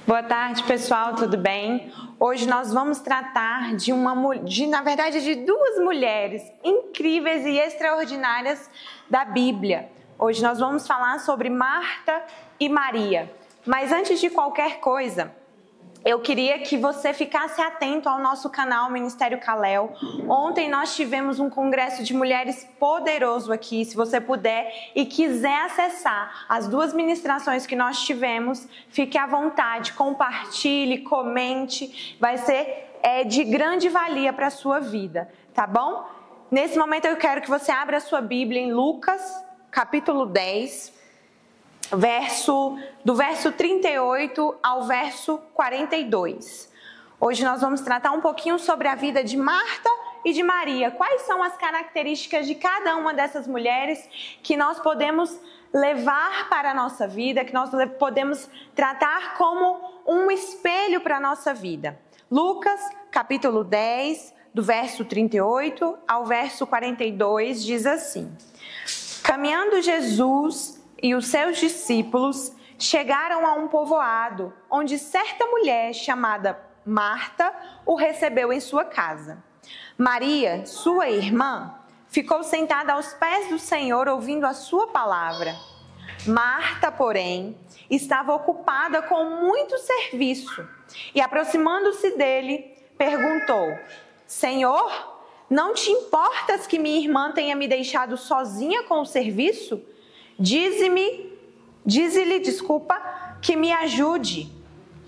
Boa tarde, pessoal, tudo bem? Hoje nós vamos tratar de duas mulheres incríveis e extraordinárias da Bíblia. Hoje nós vamos falar sobre Marta e Maria. Mas antes de qualquer coisa, eu queria que você ficasse atento ao nosso canal Ministério Kalel. Ontem nós tivemos um congresso de mulheres poderoso aqui. Se você puder e quiser acessar as duas ministrações que nós tivemos, fique à vontade, compartilhe, comente. Vai ser de grande valia para a sua vida, tá bom? Nesse momento eu quero que você abra a sua Bíblia em Lucas, capítulo 10. Do verso 38 ao verso 42. Hoje nós vamos tratar um pouquinho sobre a vida de Marta e de Maria. Quais são as características de cada uma dessas mulheres que nós podemos levar para a nossa vida, que nós podemos tratar como um espelho para a nossa vida. Lucas, capítulo 10, do verso 38 ao verso 42, diz assim: Caminhando Jesus e os seus discípulos chegaram a um povoado, onde certa mulher chamada Marta o recebeu em sua casa. Maria, sua irmã, ficou sentada aos pés do Senhor ouvindo a sua palavra. Marta, porém, estava ocupada com muito serviço e, aproximando-se dele, perguntou: Senhor, não te importas que minha irmã tenha me deixado sozinha com o serviço? Dize-lhe, que me ajude.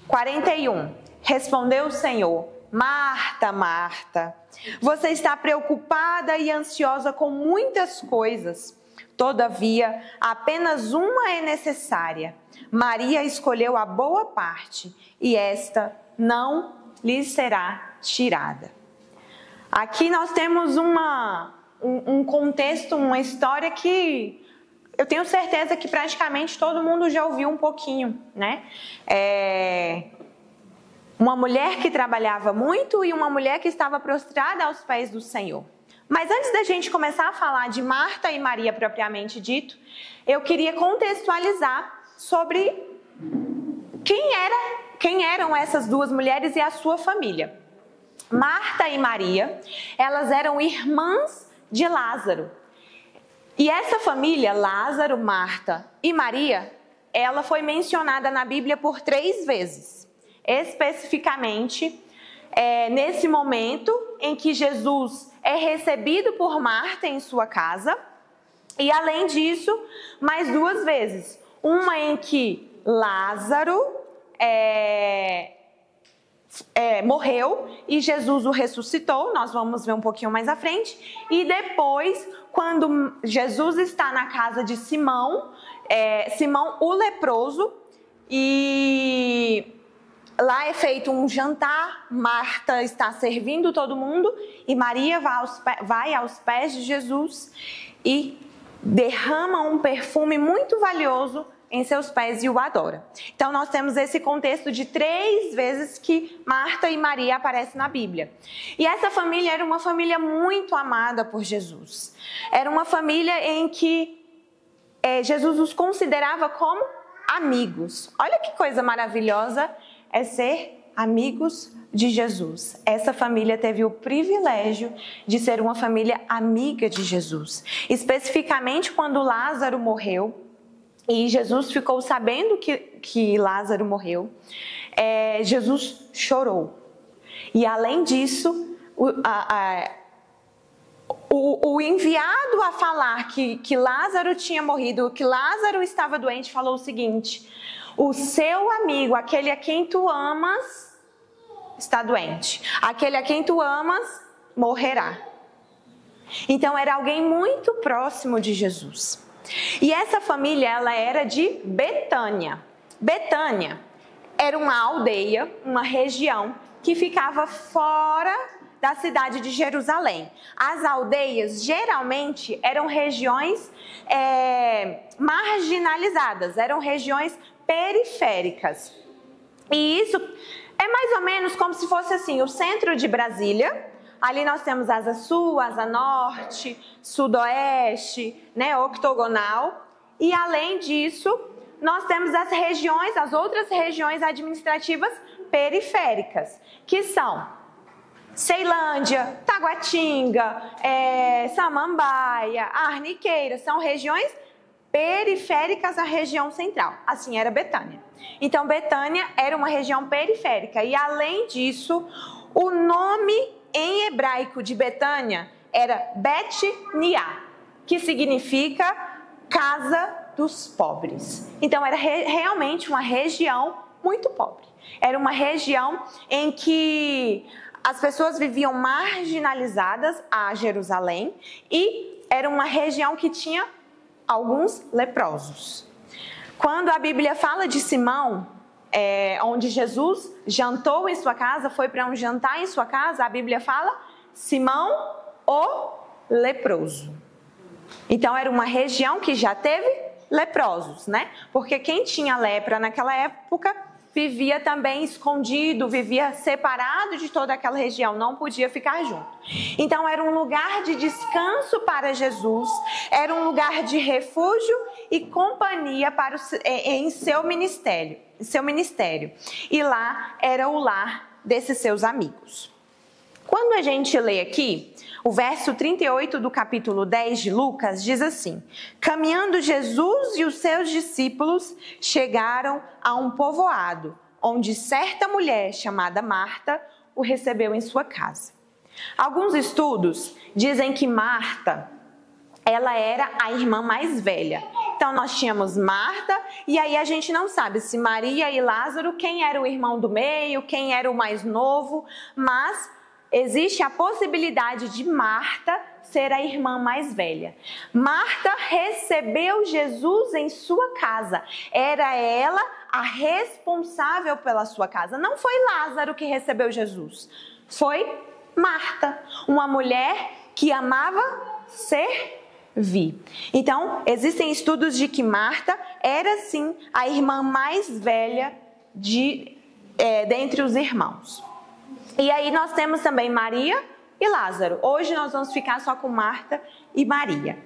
41. Respondeu o Senhor: Marta, Marta, você está preocupada e ansiosa com muitas coisas. Todavia, apenas uma é necessária. Maria escolheu a boa parte, e esta não lhe será tirada. Aqui nós temos um contexto, uma história que eu tenho certeza que praticamente todo mundo já ouviu um pouquinho, né? Uma mulher que trabalhava muito e uma mulher que estava prostrada aos pés do Senhor. Mas antes da gente começar a falar de Marta e Maria propriamente dito, eu queria contextualizar sobre quem eram essas duas mulheres e a sua família. Marta e Maria, elas eram irmãs de Lázaro. E essa família, Lázaro, Marta e Maria, ela foi mencionada na Bíblia por 3 vezes. Especificamente, nesse momento em que Jesus é recebido por Marta em sua casa. E além disso, mais 2 vezes. Uma em que Lázaro morreu e Jesus o ressuscitou, nós vamos ver um pouquinho mais à frente. E depois, quando Jesus está na casa de Simão, Simão o leproso, e lá é feito um jantar, Marta está servindo todo mundo e Maria vai aos pés de Jesus e derrama um perfume muito valioso em seus pés e o adora. Então nós temos esse contexto de 3 vezes que Marta e Maria aparecem na Bíblia. E essa família era uma família muito amada por Jesus. Era uma família em que Jesus os considerava como amigos. Olha que coisa maravilhosa é ser amigos de Jesus. Essa família teve o privilégio de ser uma família amiga de Jesus. Especificamente quando Lázaro morreu, e Jesus ficou sabendo que Lázaro morreu, Jesus chorou. E além disso, o enviado a falar que Lázaro tinha morrido, que Lázaro estava doente, falou o seguinte: o seu amigo, aquele a quem tu amas, está doente. Aquele a quem tu amas, morrerá. Então era alguém muito próximo de Jesus. E essa família, ela era de Betânia. Betânia era uma aldeia, uma região que ficava fora da cidade de Jerusalém. As aldeias geralmente eram regiões marginalizadas, eram regiões periféricas. E isso é mais ou menos como se fosse assim, o centro de Brasília. Ali nós temos asa sul, asa norte, sudoeste, octogonal. E além disso, nós temos as regiões, as outras regiões administrativas periféricas, que são Ceilândia, Taguatinga, Samambaia, Arniqueira, são regiões periféricas à região central. Assim era Betânia. Então, Betânia era uma região periférica. E, além disso, o nome em hebraico de Betânia era Bet-Niá, que significa casa dos pobres. Então, era realmente uma região muito pobre. Era uma região em que as pessoas viviam marginalizadas a Jerusalém e era uma região que tinha alguns leprosos. Quando a Bíblia fala de Simão, onde Jesus jantou em sua casa, foi para um jantar em sua casa, a Bíblia fala Simão o leproso. Então era uma região que já teve leprosos, né? Porque quem tinha lepra naquela época vivia também escondido, vivia separado de toda aquela região, não podia ficar junto. Então era um lugar de descanso para Jesus, era um lugar de refúgio e companhia em seu ministério. E lá era o lar desses seus amigos. Quando a gente lê aqui, o verso 38 do capítulo 10 de Lucas diz assim: caminhando Jesus e os seus discípulos chegaram a um povoado, onde certa mulher chamada Marta o recebeu em sua casa. Alguns estudos dizem que Marta, ela era a irmã mais velha. Então nós tínhamos Marta, e aí a gente não sabe se Maria e Lázaro, quem era o irmão do meio, quem era o mais novo, mas existe a possibilidade de Marta ser a irmã mais velha. Marta recebeu Jesus em sua casa. Era ela a responsável pela sua casa. Não foi Lázaro que recebeu Jesus. Foi Marta, uma mulher que amava servir. Então, existem estudos de que Marta era sim a irmã mais velha dentre os irmãos. E aí nós temos também Maria e Lázaro. Hoje nós vamos ficar só com Marta e Maria.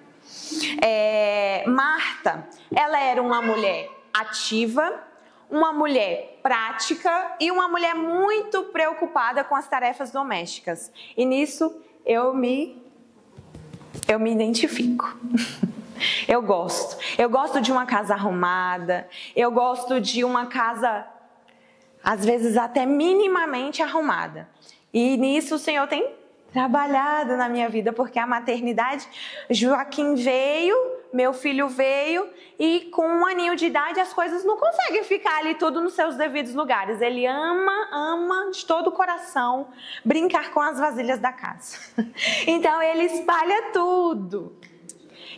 Marta, ela era uma mulher ativa, uma mulher prática e uma mulher muito preocupada com as tarefas domésticas. E nisso eu me identifico. Eu gosto de uma casa arrumada, eu gosto de uma casa, às vezes até minimamente arrumada. E nisso o Senhor tem trabalhado na minha vida, porque a maternidade, Joaquim veio, meu filho veio, e com 1 aninho de idade as coisas não conseguem ficar ali tudo nos seus devidos lugares. Ele ama de todo o coração brincar com as vasilhas da casa. Então ele espalha tudo.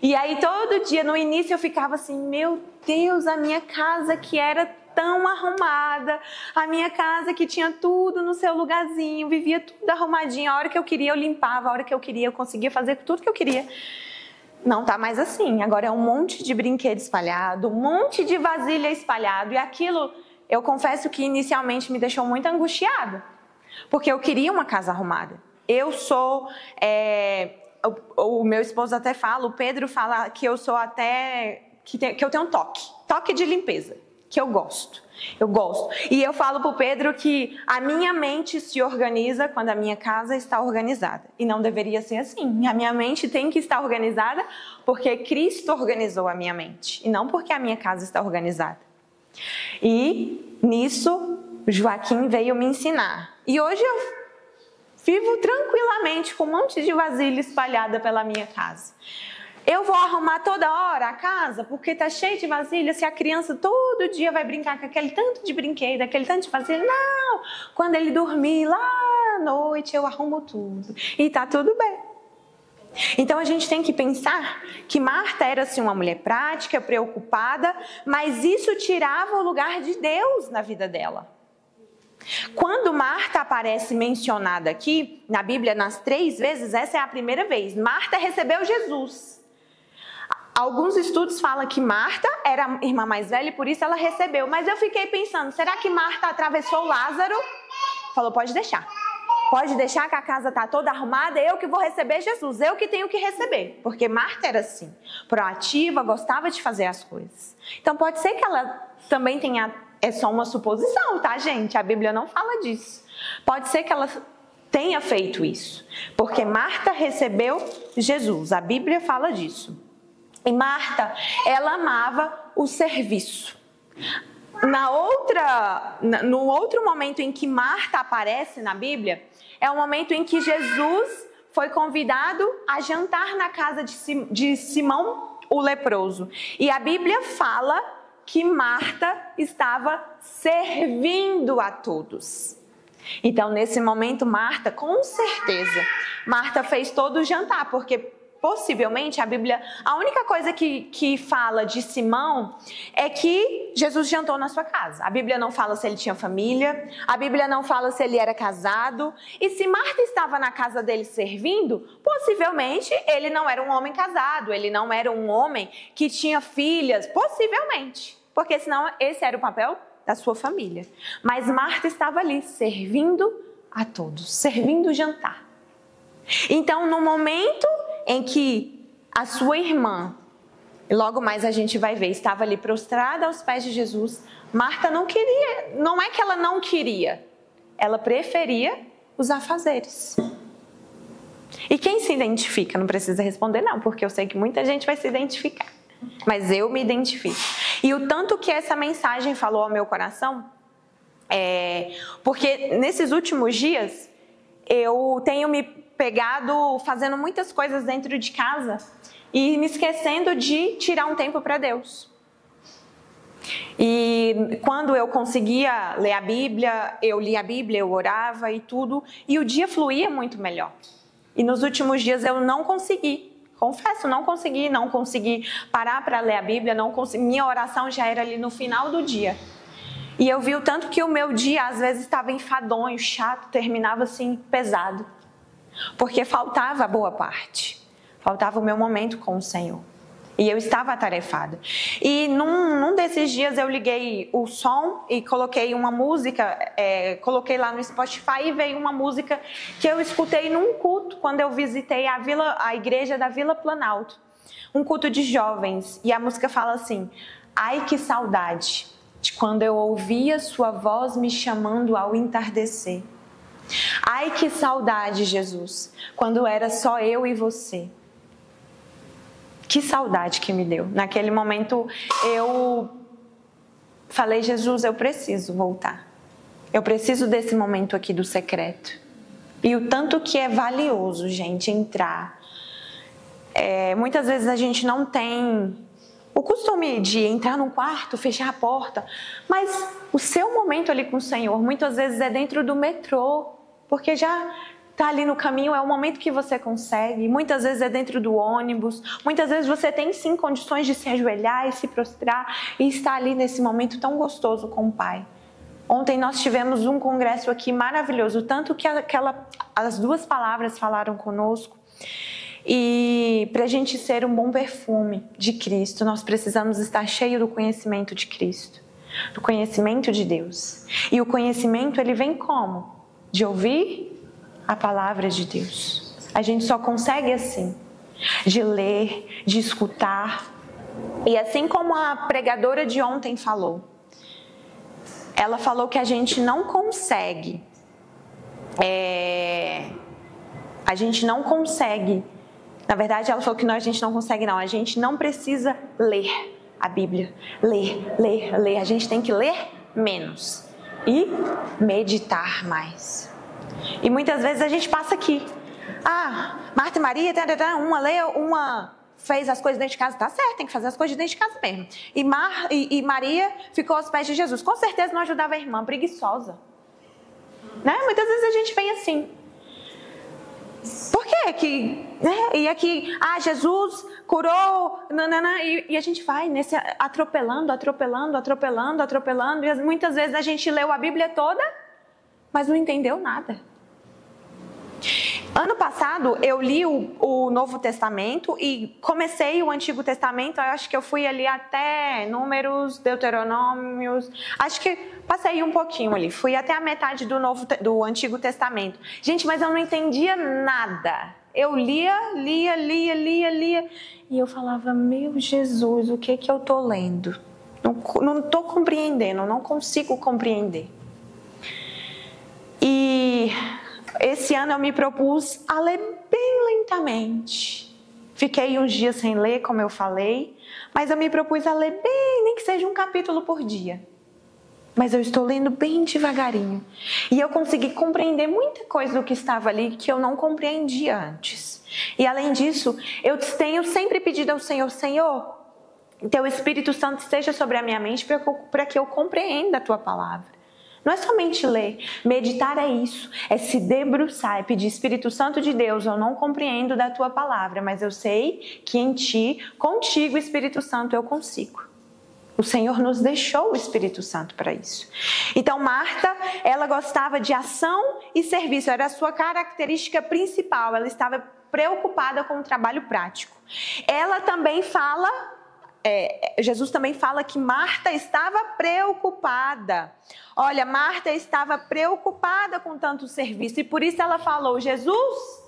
E aí todo dia, no início eu ficava assim, meu Deus, a minha casa que era tão arrumada, a minha casa que tinha tudo no seu lugarzinho, vivia tudo arrumadinho, a hora que eu queria eu limpava, a hora que eu queria eu conseguia fazer tudo que eu queria. Não tá mais assim, agora é um monte de brinquedo espalhado, um monte de vasilha espalhado, e aquilo, eu confesso que inicialmente me deixou muito angustiada, porque eu queria uma casa arrumada. Eu sou, o meu esposo até fala, o Pedro fala que eu sou até, que eu tenho um toque de limpeza, que eu gosto. E eu falo pro Pedro que a minha mente se organiza quando a minha casa está organizada. E não deveria ser assim. A minha mente tem que estar organizada porque Cristo organizou a minha mente. E não porque a minha casa está organizada. E nisso, Joaquim veio me ensinar. E hoje eu vivo tranquilamente com um monte de vasilha espalhada pela minha casa. Eu vou arrumar toda hora a casa porque tá cheio de vasilha, se a criança todo dia vai brincar com aquele tanto de brinquedo, aquele tanto de vasilha. Não! Quando ele dormir lá à noite, eu arrumo tudo. E tá tudo bem. Então a gente tem que pensar que Marta era assim uma mulher prática, preocupada, mas isso tirava o lugar de Deus na vida dela. Quando Marta aparece mencionada aqui, na Bíblia, nas 3 vezes, essa é a primeira vez. Marta recebeu Jesus. Alguns estudos falam que Marta era a irmã mais velha e por isso ela recebeu. Mas eu fiquei pensando, será que Marta atravessou Lázaro? Falou, pode deixar. Pode deixar que a casa está toda arrumada, eu que vou receber Jesus, eu que tenho que receber. Porque Marta era assim, proativa, gostava de fazer as coisas. Então pode ser que ela também tenha, é só uma suposição, tá, gente? A Bíblia não fala disso. Pode ser que ela tenha feito isso, porque Marta recebeu Jesus, a Bíblia fala disso. E Marta, ela amava o serviço. No outro momento em que Marta aparece na Bíblia, é o momento em que Jesus foi convidado a jantar na casa de Simão, o leproso. E a Bíblia fala que Marta estava servindo a todos. Então, nesse momento, Marta, com certeza, Marta fez todo o jantar, porque possivelmente a única coisa que fala de Simão é que Jesus jantou na sua casa. A Bíblia não fala se ele tinha família, a Bíblia não fala se ele era casado. E se Marta estava na casa dele servindo, possivelmente ele não era um homem casado, ele não era um homem que tinha filhas, possivelmente. Porque senão esse era o papel da sua família. Mas Marta estava ali servindo a todos, servindo o jantar. Então, no momento em que a sua irmã, e logo mais a gente vai ver, estava ali prostrada aos pés de Jesus, Marta não queria, não é que ela não queria, ela preferia os afazeres. E quem se identifica? Não precisa responder não, porque eu sei que muita gente vai se identificar, mas eu me identifico. E o tanto que essa mensagem falou ao meu coração, porque nesses últimos dias eu tenho me pegado fazendo muitas coisas dentro de casa e me esquecendo de tirar um tempo para Deus. E quando eu conseguia ler a Bíblia, eu lia a Bíblia, eu orava e tudo, e o dia fluía muito melhor. E nos últimos dias eu não consegui, confesso, não consegui parar para ler a Bíblia, minha oração já era ali no final do dia. E eu vi o tanto que o meu dia às vezes estava enfadonho, chato, terminava assim pesado. Porque faltava a boa parte, faltava o meu momento com o Senhor. E eu estava atarefada. E num desses dias eu liguei o som e coloquei uma música, coloquei lá no Spotify e veio uma música que eu escutei num culto quando eu visitei a igreja da Vila Planalto. Um culto de jovens. E a música fala assim: ai que saudade de quando eu ouvia sua voz me chamando ao entardecer. Ai que saudade, Jesus, quando era só eu e você. Que saudade que me deu. Naquele momento eu falei: Jesus, eu preciso voltar. Eu preciso desse momento aqui do secreto. E o tanto que é valioso, gente, entrar. Muitas vezes a gente não tem o costume de entrar num quarto, fechar a porta, mas o seu momento ali com o Senhor, muitas vezes é dentro do metrô, porque já está ali no caminho, é o momento que você consegue. Muitas vezes é dentro do ônibus, muitas vezes você tem sim condições de se ajoelhar e se prostrar e estar ali nesse momento tão gostoso com o Pai. Ontem nós tivemos um congresso aqui maravilhoso, tanto que as duas palavras falaram conosco. E para a gente ser um bom perfume de Cristo, nós precisamos estar cheio do conhecimento de Cristo, do conhecimento de Deus. E o conhecimento, ele vem como? De ouvir a palavra de Deus. A gente só consegue assim, de ler, de escutar. E assim como a pregadora de ontem falou, ela falou que a gente não consegue, na verdade ela falou que a gente não consegue não, a gente não precisa ler a Bíblia, ler, a gente tem que ler menos e meditar mais. E muitas vezes a gente passa aqui, Marta e Maria, uma leu, uma fez as coisas dentro de casa, tá certo, tem que fazer as coisas dentro de casa mesmo. E Maria ficou aos pés de Jesus, com certeza não ajudava a irmã, preguiçosa. Né? Muitas vezes a gente vem assim. Por quê? E aqui, Jesus curou, e a gente vai nesse atropelando, e muitas vezes a gente leu a Bíblia toda, mas não entendeu nada. Ano passado eu li o Novo Testamento e comecei o Antigo Testamento, eu acho que eu fui ali até Números, Deuteronômios, acho que passei um pouquinho ali, fui até a metade do Antigo Testamento. Gente, mas eu não entendia nada. Eu lia, e eu falava, meu Jesus, o que eu tô lendo? Não tô compreendendo, não consigo compreender. E esse ano eu me propus a ler bem lentamente. Fiquei uns dias sem ler, como eu falei, mas eu me propus a ler bem, nem que seja um capítulo por dia. Mas eu estou lendo bem devagarinho. E eu consegui compreender muita coisa do que estava ali que eu não compreendia antes. E além disso, eu tenho sempre pedido ao Senhor, Senhor, Teu Espírito Santo esteja sobre a minha mente para que eu compreenda a Tua palavra. Não é somente ler, meditar é isso, é se debruçar, é pedir, Espírito Santo de Deus, eu não compreendo da Tua palavra, mas eu sei que em Ti, contigo, Espírito Santo, eu consigo. O Senhor nos deixou o Espírito Santo para isso. Então, Marta, ela gostava de ação e serviço, era a sua característica principal, ela estava preocupada com o trabalho prático. Ela também fala, Jesus também fala que Marta estava preocupada. Olha, Marta estava preocupada com tanto serviço e por isso ela falou, Jesus,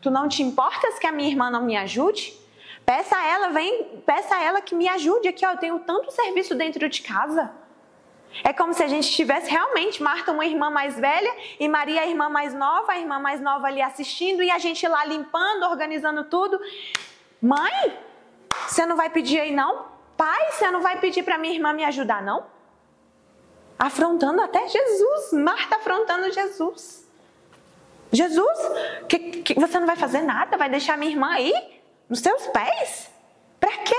tu não te importas que a minha irmã não me ajude? Peça a ela que me ajude aqui, ó, eu tenho tanto serviço dentro de casa. É como se a gente tivesse realmente Marta, uma irmã mais velha, e Maria, a irmã mais nova ali assistindo, e a gente lá limpando, organizando tudo. Mãe, você não vai pedir aí não? Pai, você não vai pedir para minha irmã me ajudar não? Afrontando até Jesus, Marta afrontando Jesus. Jesus, que você não vai fazer nada? Vai deixar minha irmã aí? Nos teus pés? Para quê?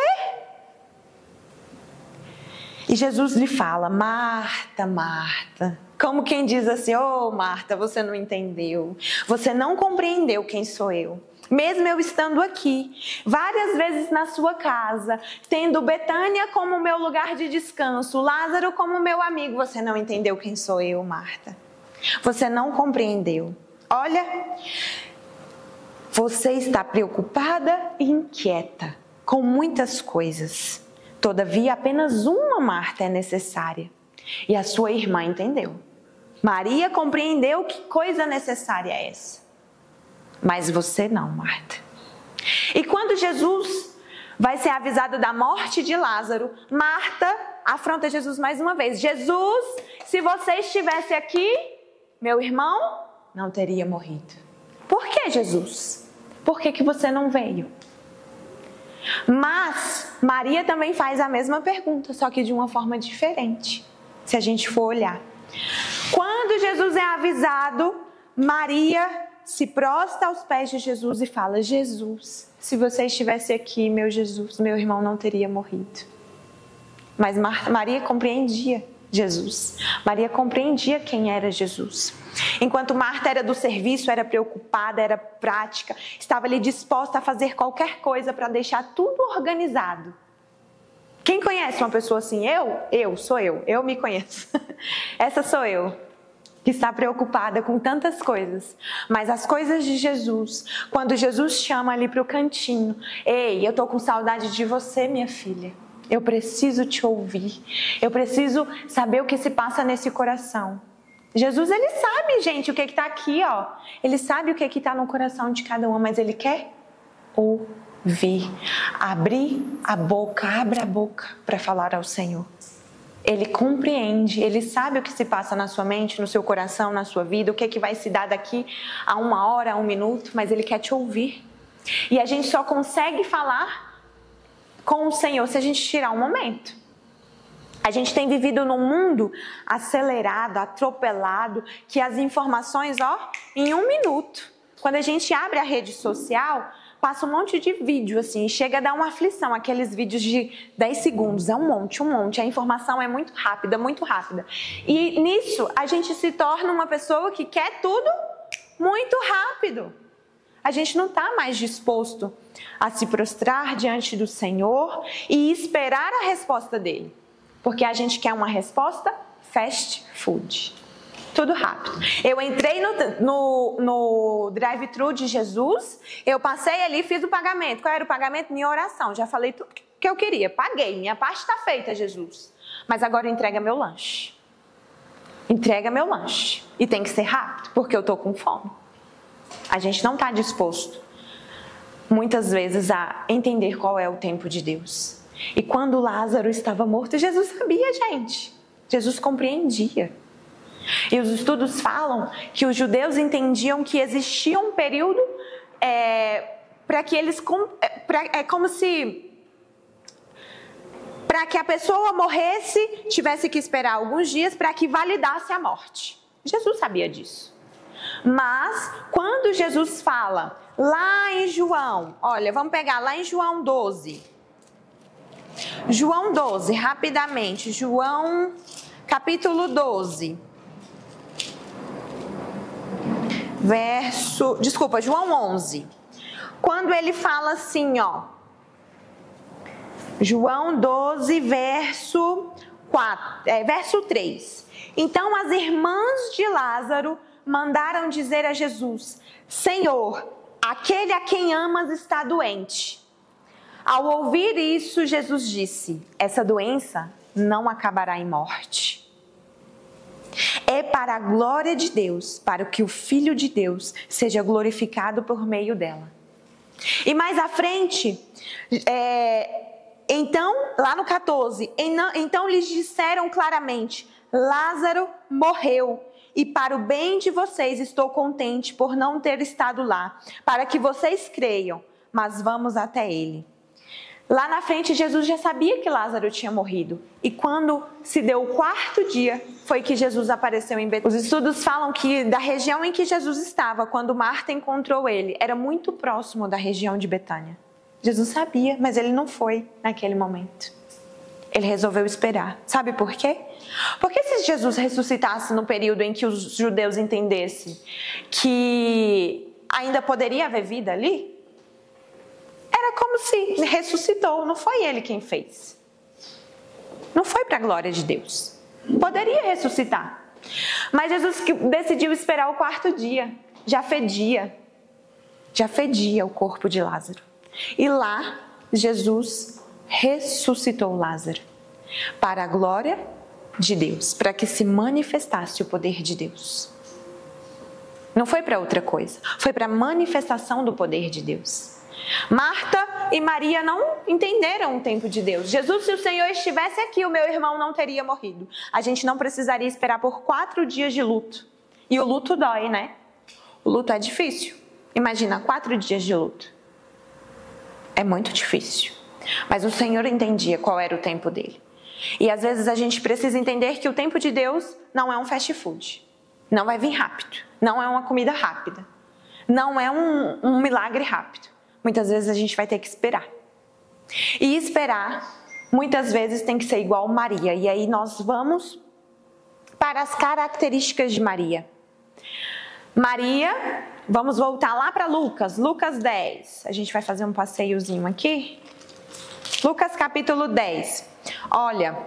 E Jesus lhe fala, Marta, Marta. Como quem diz assim, ô Marta, você não entendeu. Você não compreendeu quem sou eu. Mesmo eu estando aqui, várias vezes na sua casa, tendo Betânia como meu lugar de descanso, Lázaro como meu amigo, você não entendeu quem sou eu, Marta. Você não compreendeu. Olha, você está preocupada e inquieta com muitas coisas. Todavia, apenas uma Marta é necessária. E a sua irmã entendeu. Maria compreendeu que coisa necessária é essa. Mas você não, Marta. E quando Jesus vai ser avisado da morte de Lázaro, Marta afronta Jesus mais uma vez. Jesus, se você estivesse aqui, meu irmão não teria morrido. Por que, Jesus? Por que você não veio? Mas Maria também faz a mesma pergunta, só que de uma forma diferente, se a gente for olhar. Quando Jesus é avisado, Maria se prostra aos pés de Jesus e fala, Jesus, se você estivesse aqui, meu Jesus, meu irmão não teria morrido. Mas Maria compreendia Jesus. Maria compreendia quem era Jesus. Enquanto Marta era do serviço, era preocupada, era prática, estava ali disposta a fazer qualquer coisa para deixar tudo organizado. Quem conhece uma pessoa assim? Eu me conheço. Essa sou eu, que está preocupada com tantas coisas. Mas as coisas de Jesus, quando Jesus chama ali para o cantinho, ei, eu estou com saudade de você, minha filha. Eu preciso te ouvir. Eu preciso saber o que se passa nesse coração. Jesus, ele sabe, gente, o que está aqui, ó. Ele sabe o que está no coração de cada uma, mas ele quer ouvir. Abrir a boca, abra a boca para falar ao Senhor. Ele compreende, ele sabe o que se passa na sua mente, no seu coração, na sua vida, o que vai se dar daqui a 1 hora, a 1 minuto, mas ele quer te ouvir. E a gente só consegue falar com o Senhor se a gente tirar um momento. A gente tem vivido num mundo acelerado, atropelado, que as informações, em 1 minuto. Quando a gente abre a rede social, passa um monte de vídeo, assim, chega a dar uma aflição, aqueles vídeos de 10 segundos, é um monte, a informação é muito rápida. E nisso, a gente se torna uma pessoa que quer tudo muito rápido. A gente não está mais disposto a se prostrar diante do Senhor e esperar a resposta dele. Porque a gente quer uma resposta fast food. Tudo rápido. Eu entrei no drive-thru de Jesus, eu passei ali, fiz o pagamento. Qual era o pagamento? Minha oração. Já falei tudo que eu queria, paguei. Minha parte está feita, Jesus. Mas agora entrega meu lanche. Entrega meu lanche. E tem que ser rápido, porque eu estou com fome. A gente não está disposto, muitas vezes, a entender qual é o tempo de Deus. E quando Lázaro estava morto, Jesus sabia, gente. Jesus compreendia. E os estudos falam que os judeus entendiam que existia um período para que eles... É como se... Para que a pessoa morresse, tivesse que esperar alguns dias para que validasse a morte. Jesus sabia disso. Mas, quando Jesus fala lá em João... Olha, vamos pegar lá em João 12. João 12, rapidamente. João, capítulo 12. João 11. Quando ele fala assim, ó. João 12, verso 3. Então as irmãs de Lázaro mandaram dizer a Jesus: Senhor, aquele a quem amas está doente. Ao ouvir isso, Jesus disse: essa doença não acabará em morte. É para a glória de Deus, para que o Filho de Deus seja glorificado por meio dela. E mais à frente, então, lá no 14, então lhes disseram claramente: Lázaro morreu, e para o bem de vocês estou contente por não ter estado lá, para que vocês creiam, mas vamos até ele. Lá na frente, Jesus já sabia que Lázaro tinha morrido. E quando se deu o 4º dia, foi que Jesus apareceu em Betânia. Os estudos falam que da região em que Jesus estava, quando Marta encontrou ele, era muito próximo da região de Betânia. Jesus sabia, mas ele não foi naquele momento. Ele resolveu esperar. Sabe por quê? Porque se Jesus ressuscitasse no período em que os judeus entendessem que ainda poderia haver vida ali, era como se ressuscitou, não foi ele quem fez. Não foi para a glória de Deus. Poderia ressuscitar. Mas Jesus decidiu esperar o 4º dia. Já fedia o corpo de Lázaro. E lá, Jesus ressuscitou Lázaro para a glória de Deus, para que se manifestasse o poder de Deus. Não foi para outra coisa, foi para a manifestação do poder de Deus. Marta e Maria não entenderam o tempo de Deus. Jesus, se o Senhor estivesse aqui, o meu irmão não teria morrido. A gente não precisaria esperar por 4 dias de luto. E o luto dói, né? O luto é difícil. Imagina, 4 dias de luto. É muito difícil. Mas o Senhor entendia qual era o tempo dele. E às vezes a gente precisa entender que o tempo de Deus não é um fast food. Não vai vir rápido. Não é uma comida rápida. Não é um milagre rápido. Muitas vezes a gente vai ter que esperar. E esperar, muitas vezes, tem que ser igual Maria. E aí nós vamos para as características de Maria. Maria, vamos voltar lá para Lucas. Lucas 10. A gente vai fazer um passeiozinho aqui. Lucas capítulo 10. Olha,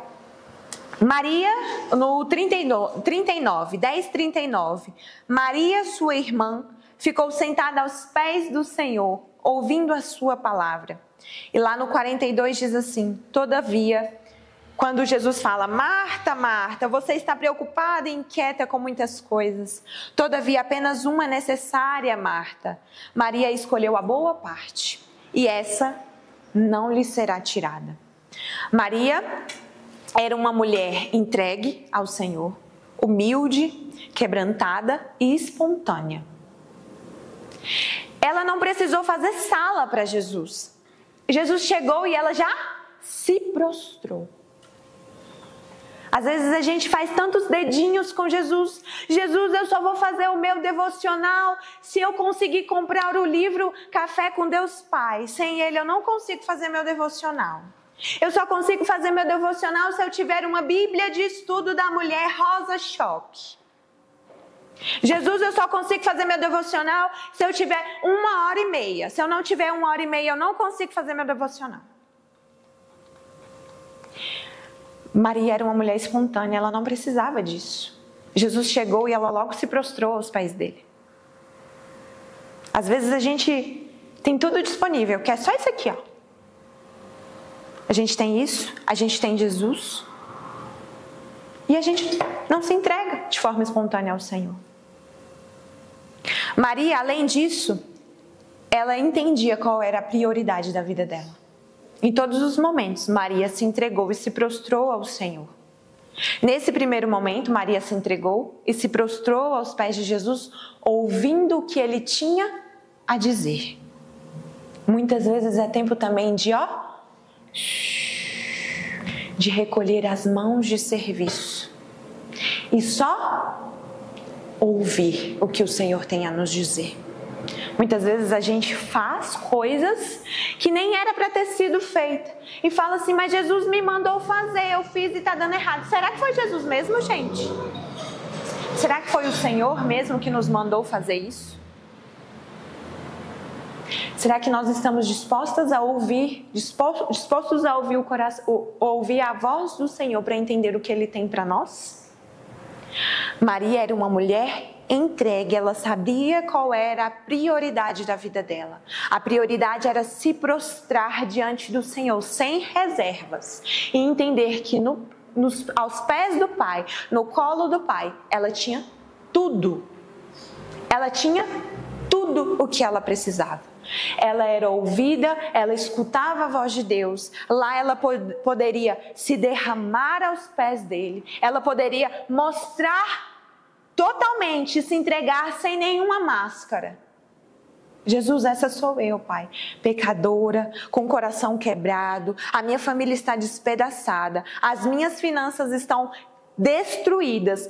Maria, no 39, 10:39. Maria, sua irmã, ficou sentada aos pés do Senhor, ouvindo a sua palavra. E lá no 42 diz assim: todavia, quando Jesus fala: Marta, Marta, você está preocupada e inquieta com muitas coisas. Todavia, apenas uma é necessária, Marta. Maria escolheu a boa parte, e essa não lhe será tirada. Maria era uma mulher entregue ao Senhor, humilde, quebrantada e espontânea. Ela não precisou fazer sala para Jesus. Jesus chegou e ela já se prostrou. Às vezes a gente faz tantos dedinhos com Jesus. Jesus, eu só vou fazer o meu devocional se eu conseguir comprar o livro Café com Deus Pai. Sem ele eu não consigo fazer meu devocional. Eu só consigo fazer meu devocional se eu tiver uma Bíblia de estudo da mulher Rosa Schock. Jesus, eu só consigo fazer meu devocional se eu tiver 1h30. Se eu não tiver 1h30, eu não consigo fazer meu devocional. Maria era uma mulher espontânea, ela não precisava disso. Jesus chegou e ela logo se prostrou aos pés dele. Às vezes a gente tem tudo disponível, que é só isso aqui, ó. A gente tem isso, a gente tem Jesus, e a gente não se entrega de forma espontânea ao Senhor. Maria, além disso, ela entendia qual era a prioridade da vida dela. Em todos os momentos, Maria se entregou e se prostrou ao Senhor. Nesse primeiro momento, Maria se entregou e se prostrou aos pés de Jesus, ouvindo o que ele tinha a dizer. Muitas vezes é tempo também de recolher as mãos de serviço e só ouvir o que o Senhor tem a nos dizer. Muitas vezes a gente faz coisas que nem era para ter sido feita e fala assim, mas Jesus me mandou fazer, eu fiz e está dando errado. Será que foi Jesus mesmo, gente? Será que foi o Senhor mesmo que nos mandou fazer isso? Será que nós estamos dispostos a ouvir o coração, ouvir a voz do Senhor para entender o que Ele tem para nós? Maria era uma mulher entregue, ela sabia qual era a prioridade da vida dela. A prioridade era se prostrar diante do Senhor, sem reservas, e entender que aos pés do Pai, no colo do Pai, ela tinha tudo. Ela tinha tudo o que ela precisava. Ela era ouvida, ela escutava a voz de Deus. Lá ela poderia se derramar aos pés dele. Ela poderia mostrar totalmente, se entregar sem nenhuma máscara. Jesus, essa sou eu, Pai, pecadora, com o coração quebrado, a minha família está despedaçada, as minhas finanças estão destruídas,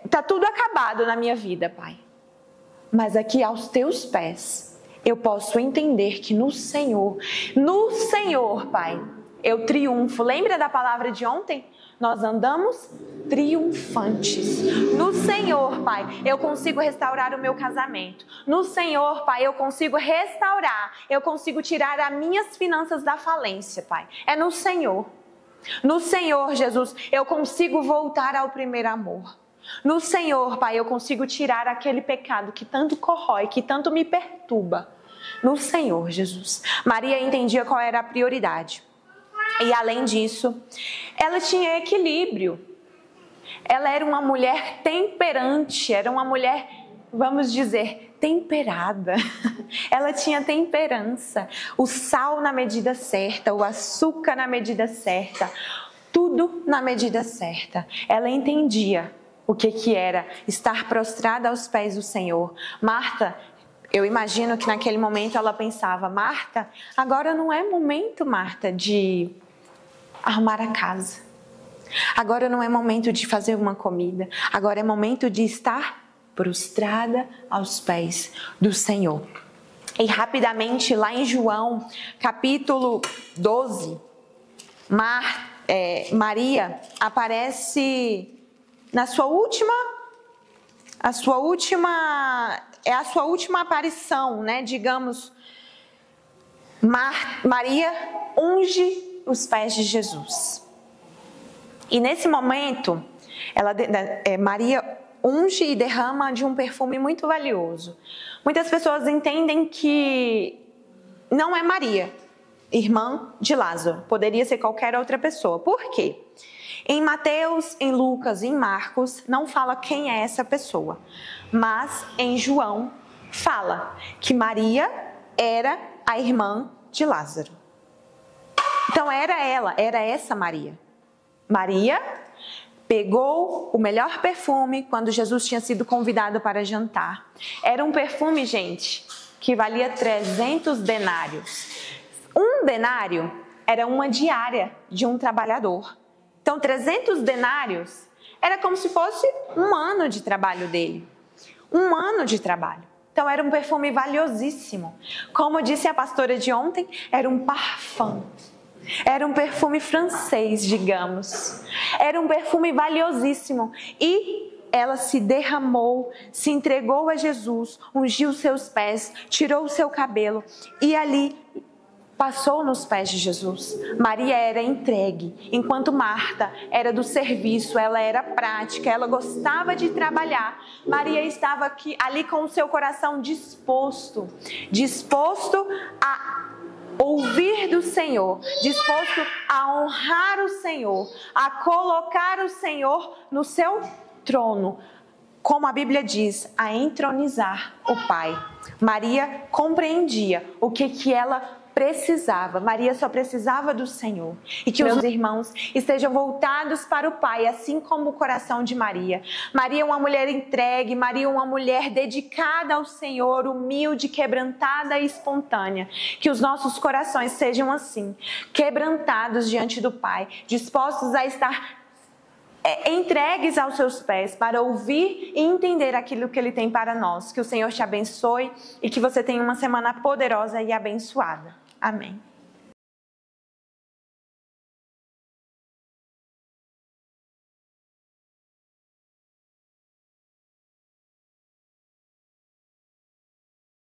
está tudo acabado na minha vida, Pai. Mas aqui aos teus pés, eu posso entender que no Senhor, Pai, eu triunfo. Lembra da palavra de ontem? Nós andamos triunfantes. No Senhor, Pai, eu consigo restaurar o meu casamento. No Senhor, Pai, eu consigo restaurar, eu consigo tirar as minhas finanças da falência, Pai. É no Senhor. No Senhor, Jesus, eu consigo voltar ao primeiro amor. No Senhor, Pai, eu consigo tirar aquele pecado que tanto corrói, que tanto me perturba. No Senhor, Jesus. Maria entendia qual era a prioridade. E além disso, ela tinha equilíbrio. Ela era uma mulher temperante, era uma mulher, vamos dizer, temperada. Ela tinha temperança. O sal na medida certa, o açúcar na medida certa, tudo na medida certa. Ela entendia o que era estar prostrada aos pés do Senhor. Marta, eu imagino que naquele momento ela pensava, Marta, agora não é momento, Marta, de arrumar a casa. Agora não é momento de fazer uma comida. Agora é momento de estar prostrada aos pés do Senhor. E rapidamente, lá em João, capítulo 12, Maria aparece na sua última aparição, né? Digamos, Maria unge os pés de Jesus. E nesse momento, Maria unge e derrama de um perfume muito valioso. Muitas pessoas entendem que não é Maria, irmã de Lázaro. Poderia ser qualquer outra pessoa. Por quê? Em Mateus, em Lucas e em Marcos, não fala quem é essa pessoa. Mas em João, fala que Maria era a irmã de Lázaro. Então era essa Maria. Maria pegou o melhor perfume quando Jesus tinha sido convidado para jantar. Era um perfume, gente, que valia 300 denários. Um denário era uma diária de um trabalhador. Então, 300 denários era como se fosse um ano de trabalho dele. Um ano de trabalho. Então, era um perfume valiosíssimo. Como disse a pastora de ontem, era um parfum. Era um perfume francês, digamos. Era um perfume valiosíssimo. E ela se derramou, se entregou a Jesus, ungiu seus pés, tirou o seu cabelo. E ali passou nos pés de Jesus. Maria era entregue, enquanto Marta era do serviço, ela era prática, ela gostava de trabalhar. Maria estava ali com o seu coração disposto a ouvir do Senhor, disposto a honrar o Senhor, a colocar o Senhor no seu trono, como a Bíblia diz, a entronizar o Pai. Maria compreendia o que ela precisava. Maria só precisava do Senhor. E que os irmãos estejam voltados para o Pai, assim como o coração de Maria. Maria é uma mulher entregue, Maria é uma mulher dedicada ao Senhor, humilde, quebrantada e espontânea. Que os nossos corações sejam assim, quebrantados diante do Pai, dispostos a estar entregues aos seus pés para ouvir e entender aquilo que Ele tem para nós. Que o Senhor te abençoe e que você tenha uma semana poderosa e abençoada. Amém.